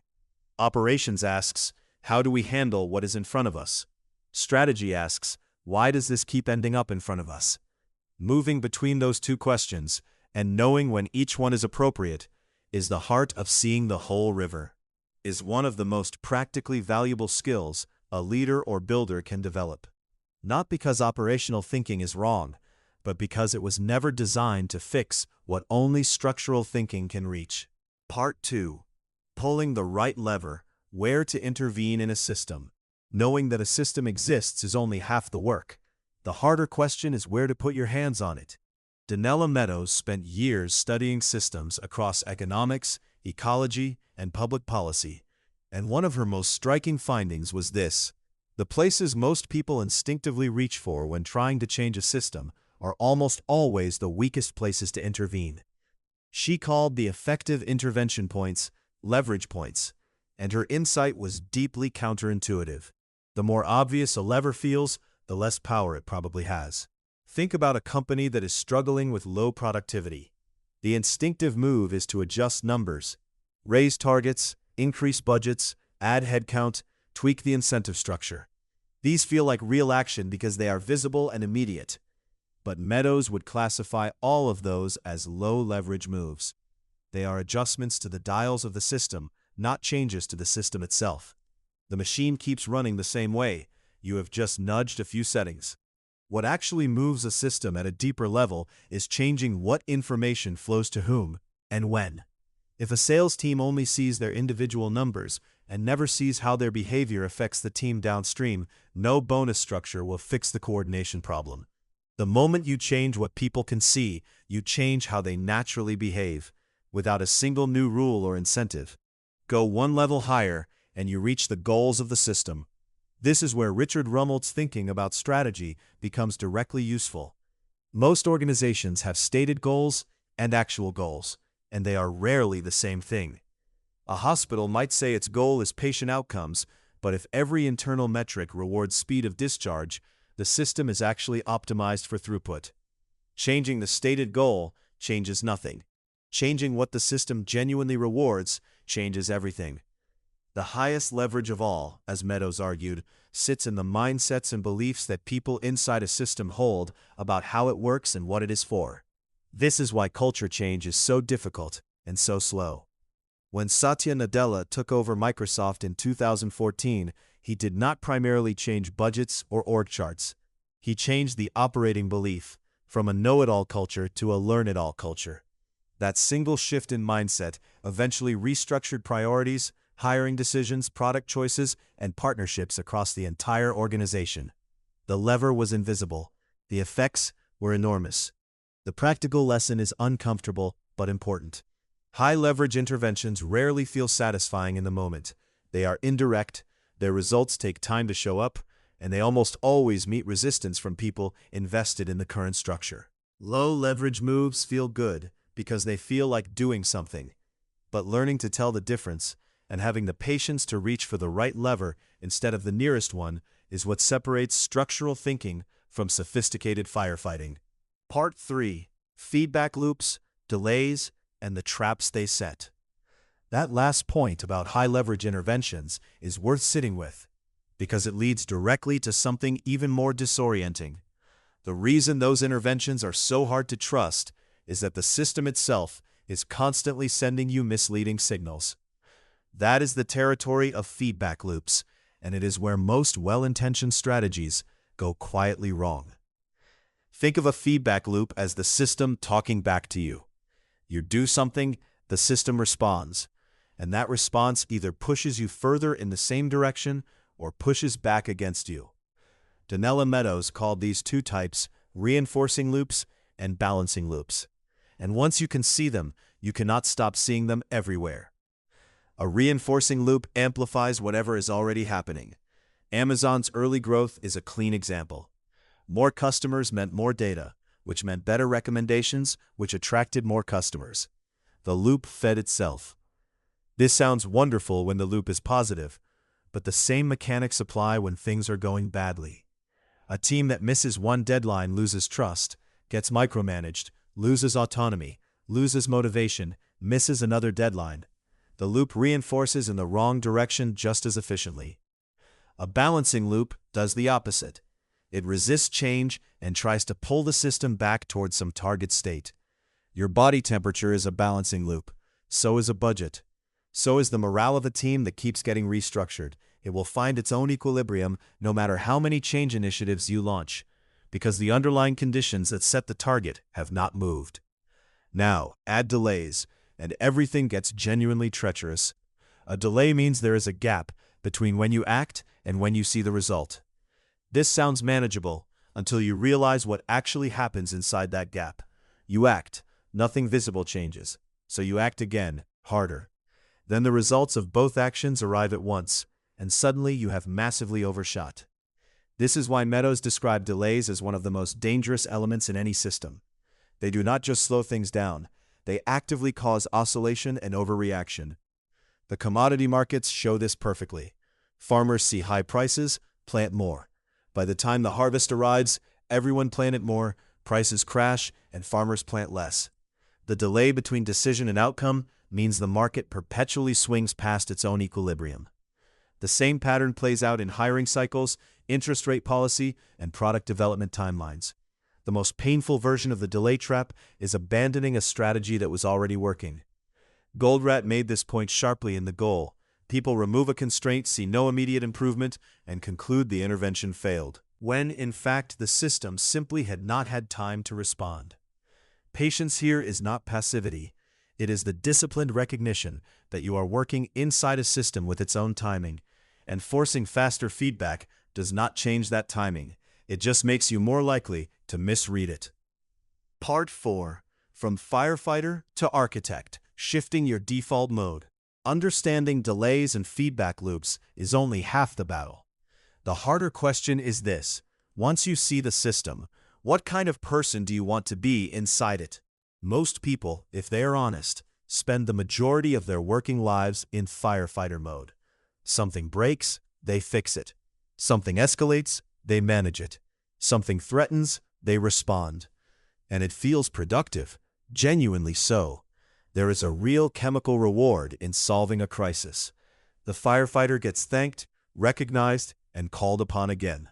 Operations asks, how do we handle what is in front of us? Strategy asks, why does this keep ending up in front of us? Moving between those two questions, and knowing when each one is appropriate, is the heart of seeing the whole river. Is one of the most practically valuable skills a leader or builder can develop. Not because operational thinking is wrong, but because it was never designed to fix what only structural thinking can reach. Part 2. Pulling the right lever, where to intervene in a system. Knowing that a system exists is only half the work. The harder question is where to put your hands on it. Donella Meadows spent years studying systems across economics, ecology, and public policy, and one of her most striking findings was this: the places most people instinctively reach for when trying to change a system are almost always the weakest places to intervene. She called the effective intervention points leverage points, and her insight was deeply counterintuitive. The more obvious a lever feels, the less power it probably has. Think about a company that is struggling with low productivity. The instinctive move is to adjust numbers, raise targets, increase budgets, add headcount, tweak the incentive structure. These feel like real action because they are visible and immediate. But Meadows would classify all of those as low-leverage moves. They are adjustments to the dials of the system, not changes to the system itself. The machine keeps running the same way. You have just nudged a few settings. What actually moves a system at a deeper level is changing what information flows to whom and when. If a sales team only sees their individual numbers and never sees how their behavior affects the team downstream, no bonus structure will fix the coordination problem. The moment you change what people can see, you change how they naturally behave, without a single new rule or incentive. Go one level higher, and you reach the goals of the system. This is where Richard Rumelt's thinking about strategy becomes directly useful. Most organizations have stated goals and actual goals, and they are rarely the same thing. A hospital might say its goal is patient outcomes, but if every internal metric rewards speed of discharge, the system is actually optimized for throughput. Changing the stated goal changes nothing. Changing what the system genuinely rewards changes everything. The highest leverage of all, as Meadows argued, sits in the mindsets and beliefs that people inside a system hold about how it works and what it is for. This is why culture change is so difficult and so slow. When Satya Nadella took over Microsoft in 2014, he did not primarily change budgets or org charts. He changed the operating belief from a know-it-all culture to a learn-it-all culture. That single shift in mindset eventually restructured priorities, hiring decisions, product choices, and partnerships across the entire organization. The lever was invisible. The effects were enormous. The practical lesson is uncomfortable but important. High-leverage interventions rarely feel satisfying in the moment. They are indirect, their results take time to show up, and they almost always meet resistance from people invested in the current structure. Low-leverage moves feel good because they feel like doing something, but learning to tell the difference and having the patience to reach for the right lever instead of the nearest one is what separates structural thinking from sophisticated firefighting. Part 3. Feedback loops, delays, and the traps they set. That last point about high-leverage interventions is worth sitting with, because it leads directly to something even more disorienting. The reason those interventions are so hard to trust is that the system itself is constantly sending you misleading signals. That is the territory of feedback loops, and it is where most well-intentioned strategies go quietly wrong. Think of a feedback loop as the system talking back to you. You do something, the system responds, and that response either pushes you further in the same direction or pushes back against you. Donella Meadows called these two types reinforcing loops and balancing loops. And once you can see them, you cannot stop seeing them everywhere. A reinforcing loop amplifies whatever is already happening. Amazon's early growth is a clean example. More customers meant more data, which meant better recommendations, which attracted more customers. The loop fed itself. This sounds wonderful when the loop is positive, but the same mechanics apply when things are going badly. A team that misses one deadline loses trust, gets micromanaged, loses autonomy, loses motivation, misses another deadline. The loop reinforces in the wrong direction just as efficiently. A balancing loop does the opposite. It resists change and tries to pull the system back towards some target state. Your body temperature is a balancing loop. So is a budget. So is the morale of a team that keeps getting restructured. It will find its own equilibrium no matter how many change initiatives you launch, because the underlying conditions that set the target have not moved. Now, add delays, and everything gets genuinely treacherous. A delay means there is a gap between when you act and when you see the result. This sounds manageable until you realize what actually happens inside that gap. You act, nothing visible changes, so you act again, harder. Then the results of both actions arrive at once, and suddenly you have massively overshot. This is why Meadows described delays as one of the most dangerous elements in any system. They do not just slow things down, they actively cause oscillation and overreaction. The commodity markets show this perfectly. Farmers see high prices, plant more. By the time the harvest arrives, everyone planted more, prices crash, and farmers plant less. The delay between decision and outcome means the market perpetually swings past its own equilibrium. The same pattern plays out in hiring cycles, interest rate policy, and product development timelines. The most painful version of the delay trap is abandoning a strategy that was already working. Goldratt made this point sharply in The Goal. People remove a constraint, see no immediate improvement, and conclude the intervention failed, when in fact the system simply had not had time to respond. Patience here is not passivity. It is the disciplined recognition that you are working inside a system with its own timing, and forcing faster feedback does not change that timing. It just makes you more likely to misread it. Part 4. From firefighter to architect, shifting your default mode. Understanding delays and feedback loops is only half the battle. The harder question is this: once you see the system, what kind of person do you want to be inside it? Most people, if they are honest, spend the majority of their working lives in firefighter mode. Something breaks, they fix it. Something escalates, they manage it. Something threatens, they respond. And it feels productive, genuinely so. There is a real chemical reward in solving a crisis. The firefighter gets thanked, recognized, and called upon again.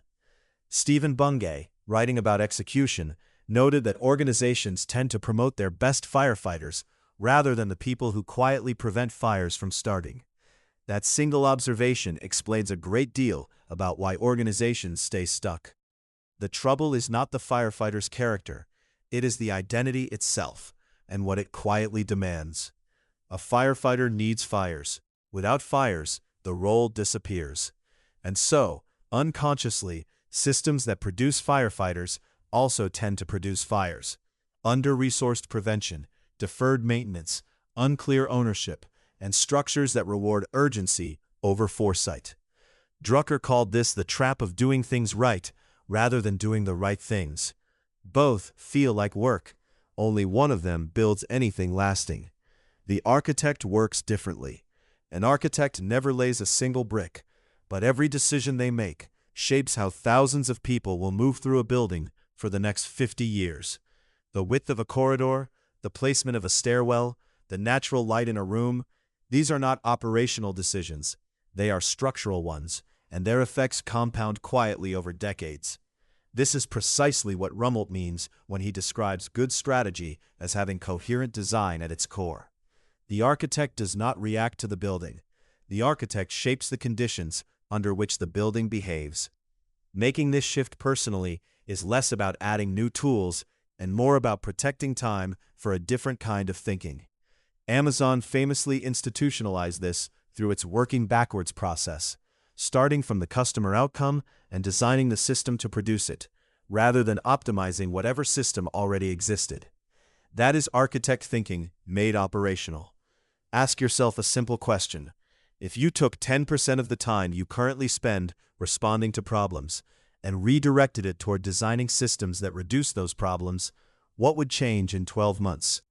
Stephen Bungay, writing about execution, noted that organizations tend to promote their best firefighters rather than the people who quietly prevent fires from starting. That single observation explains a great deal about why organizations stay stuck. The trouble is not the firefighter's character, it is the identity itself and what it quietly demands. A firefighter needs fires. Without fires, the role disappears. And so, unconsciously, systems that produce firefighters also tend to produce fires. Under-resourced prevention, deferred maintenance, unclear ownership, and structures that reward urgency over foresight. Drucker called this the trap of doing things right rather than doing the right things. Both feel like work. Only one of them builds anything lasting. The architect works differently. An architect never lays a single brick, but every decision they make shapes how thousands of people will move through a building for the next 50 years. The width of a corridor, the placement of a stairwell, the natural light in a room, these are not operational decisions. They are structural ones, and their effects compound quietly over decades. This is precisely what Rumelt means when he describes good strategy as having coherent design at its core. The architect does not react to the building. The architect shapes the conditions under which the building behaves. Making this shift personally is less about adding new tools and more about protecting time for a different kind of thinking. Amazon famously institutionalized this through its working backwards process, starting from the customer outcome and designing the system to produce it, rather than optimizing whatever system already existed. That is architect thinking made operational. Ask yourself a simple question. If you took 10% of the time you currently spend responding to problems and redirected it toward designing systems that reduce those problems, what would change in 12 months?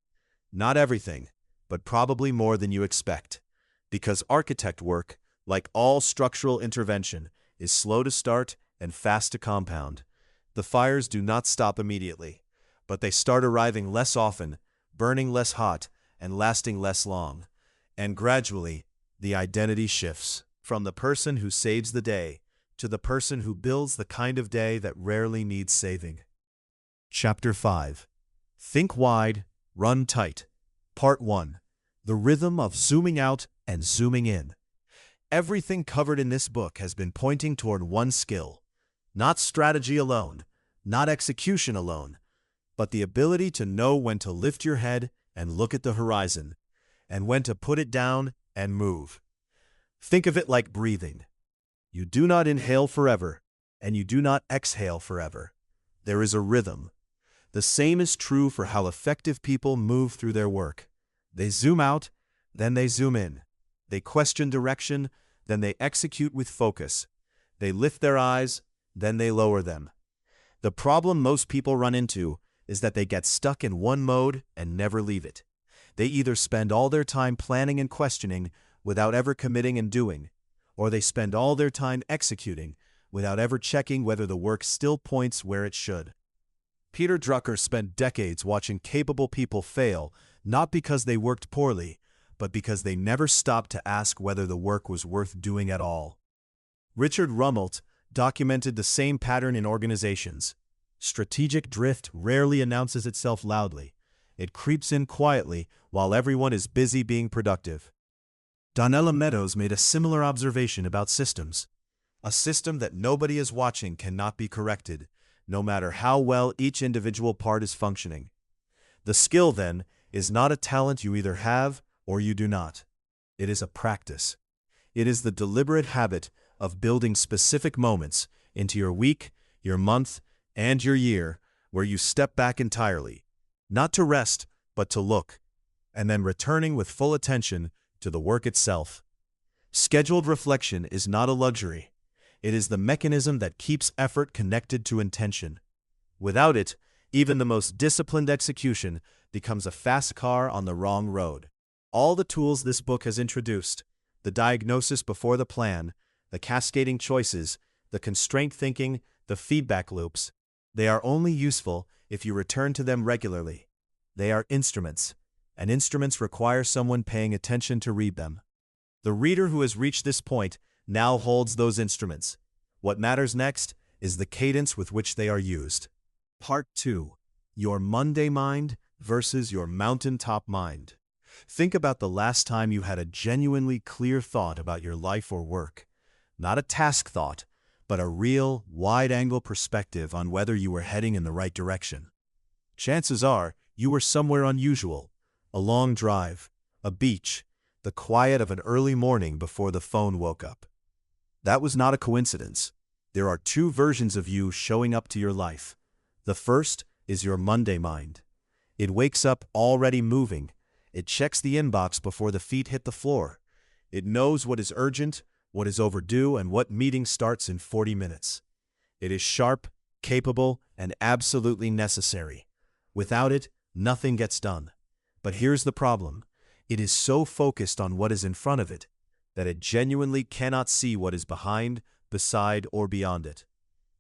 Not everything, but probably more than you expect. Because architect work, like all structural intervention, is slow to start and fast to compound. The fires do not stop immediately, but they start arriving less often, burning less hot, and lasting less long. And gradually, the identity shifts from the person who saves the day to the person who builds the kind of day that rarely needs saving. Chapter 5. Think Wide, Run Tight. Part 1. The Rhythm of Zooming Out and Zooming In. Everything covered in this book has been pointing toward one skill. Not strategy alone, not execution alone, but the ability to know when to lift your head and look at the horizon, and when to put it down and move. Think of it like breathing. You do not inhale forever, and you do not exhale forever. There is a rhythm. The same is true for how effective people move through their work. They zoom out, then they zoom in. They question direction, then they execute with focus. They lift their eyes, then they lower them. The problem most people run into is that they get stuck in one mode and never leave it. They either spend all their time planning and questioning without ever committing and doing, or they spend all their time executing without ever checking whether the work still points where it should. Peter Drucker spent decades watching capable people fail, not because they worked poorly, but because they never stopped to ask whether the work was worth doing at all. Richard Rumelt documented the same pattern in organizations. Strategic drift rarely announces itself loudly. It creeps in quietly while everyone is busy being productive. Donella Meadows made a similar observation about systems. A system that nobody is watching cannot be corrected, no matter how well each individual part is functioning. The skill, then, is not a talent you either have or you do not. It is a practice. It is the deliberate habit of building specific moments into your week, your month, and your year where you step back entirely, not to rest, but to look, and then returning with full attention to the work itself. Scheduled reflection is not a luxury. It is the mechanism that keeps effort connected to intention. Without it, even the most disciplined execution becomes a fast car on the wrong road. All the tools this book has introduced, the diagnosis before the plan, the cascading choices, the constraint thinking, the feedback loops, they are only useful if you return to them regularly. They are instruments, and instruments require someone paying attention to read them. The reader who has reached this point now holds those instruments. What matters next is the cadence with which they are used. Part 2. Your Monday mind versus your mountaintop mind. Think about the last time you had a genuinely clear thought about your life or work. Not a task thought, but a real, wide-angle perspective on whether you were heading in the right direction. Chances are you were somewhere unusual, a long drive, a beach, the quiet of an early morning before the phone woke up. That was not a coincidence. There are two versions of you showing up to your life. The first is your Monday mind. It wakes up already moving. It checks the inbox before the feet hit the floor. It knows what is urgent, what is overdue, and what meeting starts in 40 minutes. It is sharp, capable, and absolutely necessary. Without it, nothing gets done. But here's the problem. It is so focused on what is in front of it that it genuinely cannot see what is behind, beside, or beyond it.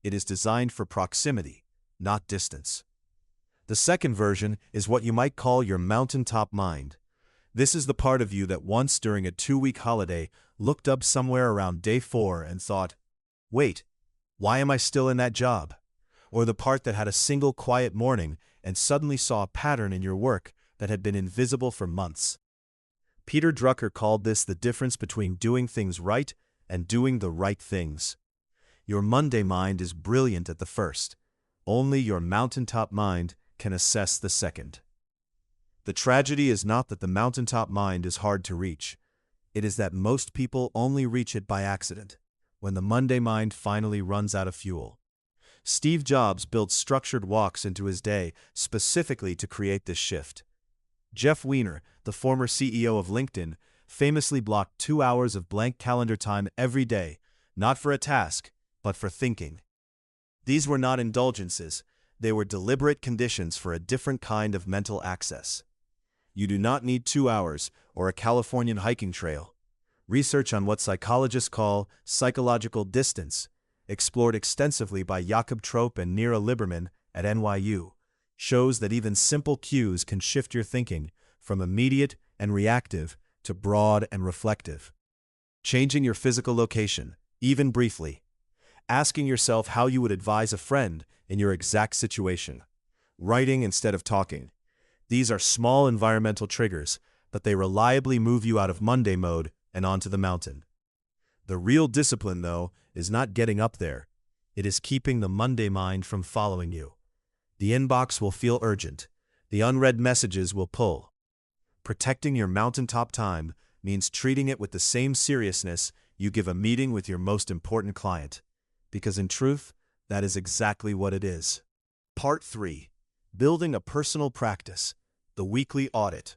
It is designed for proximity, not distance. The second version is what you might call your mountaintop mind. This is the part of you that once during a 2-week holiday looked up somewhere around day 4 and thought, wait, why am I still in that job? Or the part that had a single quiet morning and suddenly saw a pattern in your work that had been invisible for months. Peter Drucker called this the difference between doing things right and doing the right things. Your Monday mind is brilliant at the first. Only your mountaintop mind can assess the second. The tragedy is not that the mountaintop mind is hard to reach. It is that most people only reach it by accident, when the Monday mind finally runs out of fuel. Steve Jobs built structured walks into his day specifically to create this shift. Jeff Weiner, the former CEO of LinkedIn, famously blocked 2 hours of blank calendar time every day, not for a task, but for thinking. These were not indulgences, they were deliberate conditions for a different kind of mental access. You do not need 2 hours or a Californian hiking trail. Research on what psychologists call psychological distance, explored extensively by Jakob Trope and Nira Liberman at NYU, shows that even simple cues can shift your thinking from immediate and reactive to broad and reflective. Changing your physical location, even briefly. Asking yourself how you would advise a friend in your exact situation. Writing instead of talking. These are small environmental triggers, but they reliably move you out of Monday mode and onto the mountain. The real discipline, though, is not getting up there. It is keeping the Monday mind from following you. The inbox will feel urgent. The unread messages will pull. Protecting your mountaintop time means treating it with the same seriousness you give a meeting with your most important client. Because in truth, that is exactly what it is. Part 3. Building a personal practice. The weekly audit.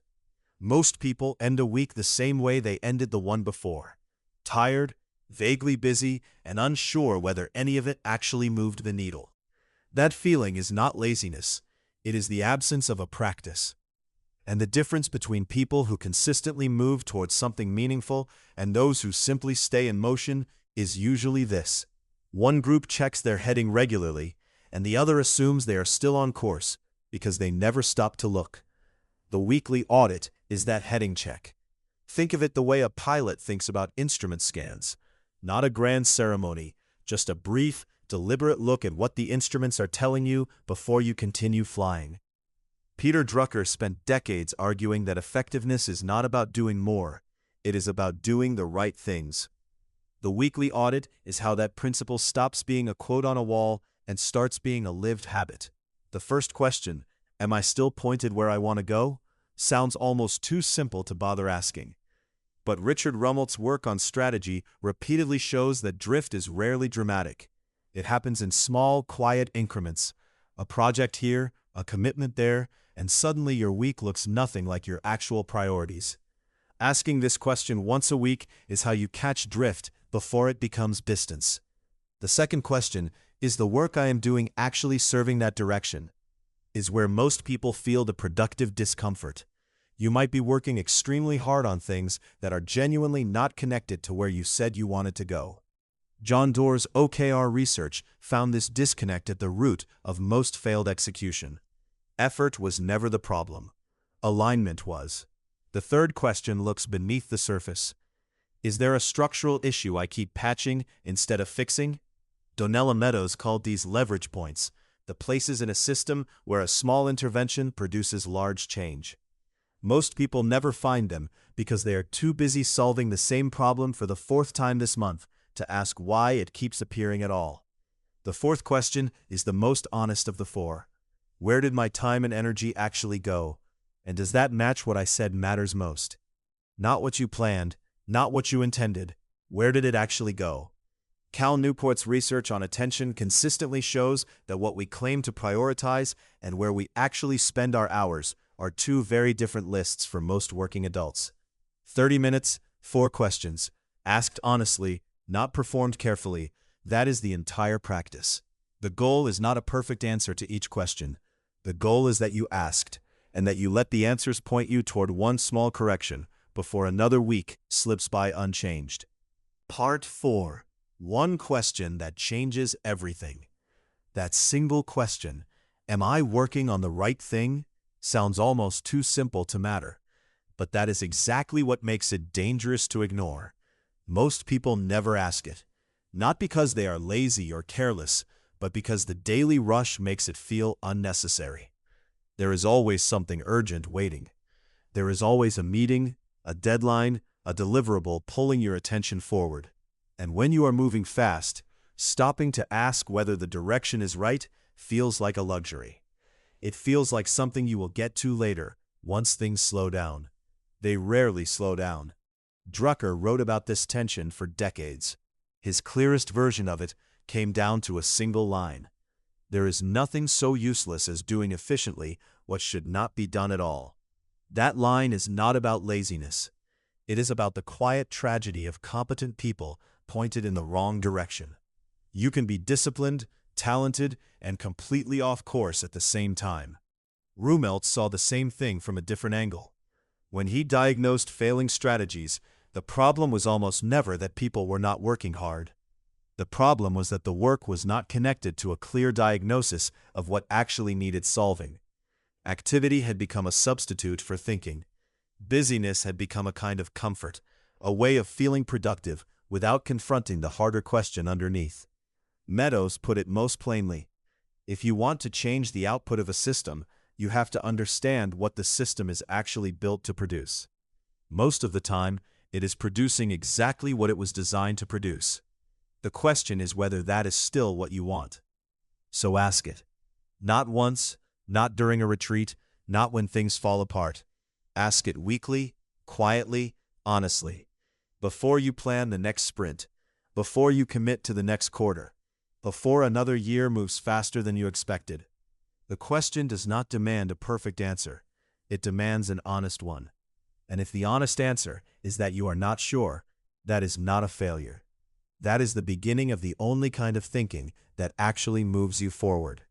Most people end a week the same way they ended the one before. Tired, vaguely busy, and unsure whether any of it actually moved the needle. That feeling is not laziness. It is the absence of a practice. And the difference between people who consistently move towards something meaningful and those who simply stay in motion is usually this. One group checks their heading regularly, and the other assumes they are still on course because they never stop to look. The weekly audit is that heading check. Think of it the way a pilot thinks about instrument scans. Not a grand ceremony, just a brief, deliberate look at what the instruments are telling you before you continue flying. Peter Drucker spent decades arguing that effectiveness is not about doing more, it is about doing the right things. The weekly audit is how that principle stops being a quote on a wall and starts being a lived habit. The first question, am I still pointed where I want to go? Sounds almost too simple to bother asking. But Richard Rummelt's work on strategy repeatedly shows that drift is rarely dramatic. It happens in small, quiet increments. A project here, a commitment there, and suddenly your week looks nothing like your actual priorities. Asking this question once a week is how you catch drift before it becomes distance. The second question, is the work I am doing actually serving that direction? Is where most people feel the productive discomfort. You might be working extremely hard on things that are genuinely not connected to where you said you wanted to go. John Doerr's OKR research found this disconnect at the root of most failed execution. Effort was never the problem. Alignment was. The third question looks beneath the surface. Is there a structural issue I keep patching instead of fixing? Donella Meadows called these leverage points, the places in a system where a small intervention produces large change. Most people never find them because they are too busy solving the same problem for the 4th time this month to ask why it keeps appearing at all. The fourth question is the most honest of the 4. Where did my time and energy actually go? And does that match what I said matters most? Not what you planned, not what you intended. Where did it actually go? Cal Newport's research on attention consistently shows that what we claim to prioritize and where we actually spend our hours are two very different lists for most working adults. 30 minutes, 4 questions, asked honestly, not performed carefully. That is the entire practice. The goal is not a perfect answer to each question. The goal is that you asked, and that you let the answers point you toward one small correction before another week slips by unchanged. Part 4. One question that changes everything. That single question, am I working on the right thing, sounds almost too simple to matter. But that is exactly what makes it dangerous to ignore. Most people never ask it, not because they are lazy or careless, but because the daily rush makes it feel unnecessary. There is always something urgent waiting. There is always a meeting, a deadline, a deliverable pulling your attention forward. And when you are moving fast, stopping to ask whether the direction is right feels like a luxury. It feels like something you will get to later, once things slow down. They rarely slow down. Drucker wrote about this tension for decades. His clearest version of it came down to a single line. There is nothing so useless as doing efficiently what should not be done at all. That line is not about laziness. It is about the quiet tragedy of competent people pointed in the wrong direction. You can be disciplined, talented, and completely off course at the same time. Rumelt saw the same thing from a different angle. When he diagnosed failing strategies, the problem was almost never that people were not working hard. The problem was that the work was not connected to a clear diagnosis of what actually needed solving. Activity had become a substitute for thinking. Busyness had become a kind of comfort, a way of feeling productive without confronting the harder question underneath. Meadows put it most plainly. If you want to change the output of a system, you have to understand what the system is actually built to produce. Most of the time, it is producing exactly what it was designed to produce. The question is whether that is still what you want. So ask it. Not once, not during a retreat, not when things fall apart. Ask it weekly, quietly, honestly. Before you plan the next sprint, before you commit to the next quarter, before another year moves faster than you expected. The question does not demand a perfect answer. It demands an honest one. And if the honest answer is that you are not sure, that is not a failure. That is the beginning of the only kind of thinking that actually moves you forward.